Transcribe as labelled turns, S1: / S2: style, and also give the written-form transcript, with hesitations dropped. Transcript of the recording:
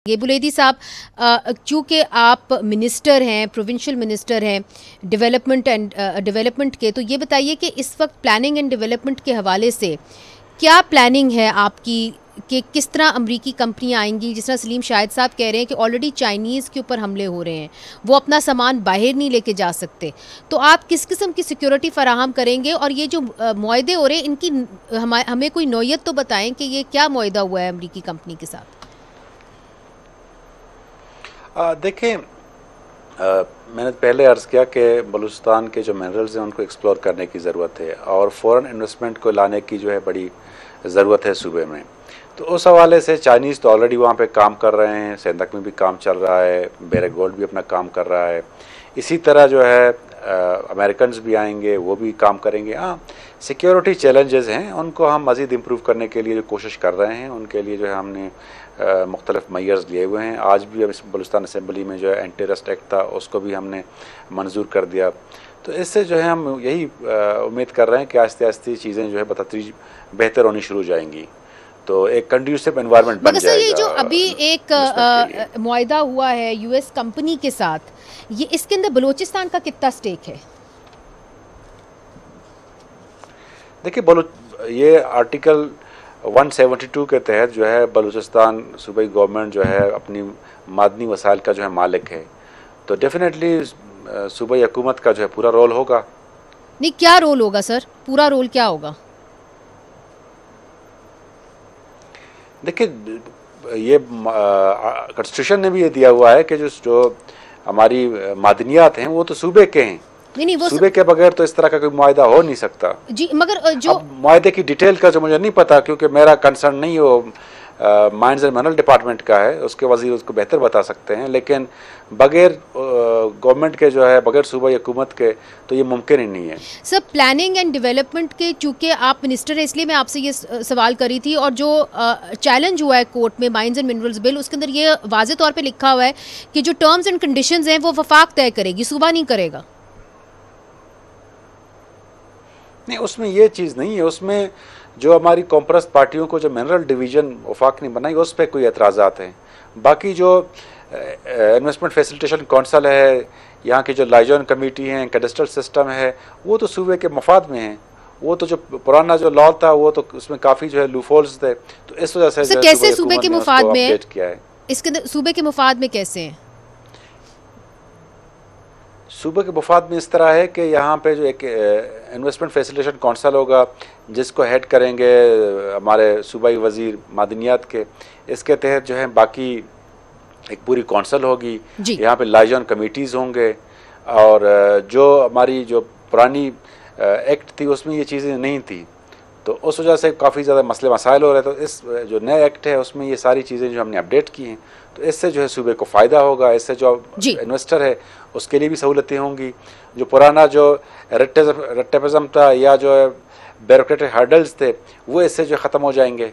S1: ये बुलेदी साहब, चूँकि आप मिनिस्टर हैं, प्रोविंशियल मिनिस्टर हैं डेवलपमेंट के, तो ये बताइए कि इस वक्त प्लानिंग एंड डेवलपमेंट के हवाले से क्या प्लानिंग है आपकी कि किस तरह अमरीकी कंपनियां आएंगी। जिस तरह सलीम शाहिद साहब कह रहे हैं कि ऑलरेडी चाइनीज़ के ऊपर हमले हो रहे हैं, वो अपना सामान बाहर नहीं लेके जा सकते, तो आप किस किस्म की सिक्योरिटी फराहम करेंगे। और ये जो मुआहदे हो रहे हैं, इनकी हमें कोई नौयत तो बताएं कि ये क्या मुआहदा हुआ है अमरीकी कंपनी के साथ।
S2: देखें, मैंने पहले अर्ज़ किया कि बलूचिस्तान के जो मिनरल्स हैं उनको एक्सप्लोर करने की ज़रूरत है और फ़ॉरेन इन्वेस्टमेंट को लाने की जो है बड़ी ज़रूरत है सूबे में। तो उस हवाले से चाइनीज़ तो ऑलरेडी वहाँ पे काम कर रहे हैं, सेंधक में भी काम चल रहा है, बेरक गोल्ड भी अपना काम कर रहा है। इसी तरह जो है अमेरिकन्स भी आएंगे, वो भी काम करेंगे। हाँ, सिक्योरिटी चैलेंजेस हैं, उनको हम मज़ीद इम्प्रूव करने के लिए जो कोशिश कर रहे हैं, उनके लिए जो है हमने मुख्तलिफ मेयर्स लिए हुए हैं। आज भी बलूचिस्तान असम्बली में जो है एंटी टरस्ट एक्ट था, उसको भी हमने मंजूर कर दिया। तो इससे जो है हम यही उम्मीद कर रहे हैं कि आहिस्ते आहिस्ते चीज़ें जो है बतदरीज बेहतर होनी शुरू हो जाएंगी, तो एक कंड्यूसिव एनवायरनमेंट बन जाएगा।
S1: ये जो अभी एक मुआहदा हुआ है यूएस कंपनी के साथ, ये इसके अंदर बलूचिस्तान का कितना स्टेक है?
S2: देखिए, ये आर्टिकल 172 के तहत जो है बलूचिस्तान सूबाई गवर्नमेंट जो है अपनी मादनी वसाइल का जो है मालिक है, तो डेफिनेटली सूबाई हुकूमत का जो है पूरा रोल होगा।
S1: नहीं, क्या रोल होगा सर? पूरा रोल क्या होगा?
S2: देखिए, ये कॉन्स्टिट्यूशन ने भी ये दिया हुआ है कि जो हमारी मादनियात हैं वो तो सूबे के हैं। नहीं, वो सूबे के बगैर तो इस तरह का कोई मुआहदा हो नहीं सकता
S1: जी। मगर जो
S2: मुआहदे की डिटेल का जो मुझे नहीं पता, क्योंकि मेरा कंसर्न नहीं हो माइंस एंड मिनरल डिपार्टमेंट का है, उसके वजीर उसको बेहतर बता सकते हैं। लेकिन बगैर गवर्नमेंट के जो है, बगैर सूबाई हुकूमत के तो ये मुमकिन ही नहीं है।
S1: सर, प्लानिंग एंड डेवलपमेंट के चूँकि आप मिनिस्टर हैं, इसलिए मैं आपसे ये सवाल करी थी। और जो चैलेंज हुआ है कोर्ट में माइंस एंड मिनरल्स बिल, उसके अंदर ये वाज़े तौर पर लिखा हुआ है कि जो टर्म्स एंड कंडीशंस हैं वो वफाक तय करेगी, सूबा नहीं करेगा।
S2: नहीं, उसमें ये चीज़ नहीं है। उसमें जो हमारी कॉम्प्रेस पार्टियों को जो मिनरल डिवीज़न वफाक नहीं बनाई, उस पर कोई एतराज़ात हैं। बाकी जो इन्वेस्टमेंट फैसिलिटेशन कौंसल है, यहाँ की जो लाइजन कमेटी है, कैडेस्ट्रल सिस्टम है, वो तो सूबे के मफाद में है। वो तो जो पुराना जो लॉ था वो तो उसमें काफ़ी जो है लूफोल्स थे, तो इस वजह से
S1: कैसे सूबे के मुफाद में है?
S2: किया है।
S1: इसके अंदर सूबे के मुफाद में कैसे है?
S2: सूबे के मुफाद में इस तरह है कि यहाँ पे जो एक इन्वेस्टमेंट फैसिलिटेशन कौंसल होगा, जिसको हेड करेंगे हमारे सूबाई वजीर मादनियात के। इसके तहत जो है बाकी एक पूरी कौंसल होगी, यहाँ पे लाइजन कमेटीज़ होंगे। और जो हमारी जो पुरानी एक्ट थी उसमें ये चीज़ें नहीं थी, तो उस वजह से काफ़ी ज़्यादा मसले मसाइल हो रहे। तो इस जो नए एक्ट है उसमें ये सारी चीज़ें जो हमने अपडेट की हैं, तो इससे जो है सूबे को फ़ायदा होगा। इससे जो इन्वेस्टर है उसके लिए भी सहूलतें होंगी। जो पुराना जो रट्टेपज़म था या जो ब्यूरोक्रेटिक हर्डल्स थे, वो इससे जो ख़त्म हो जाएंगे।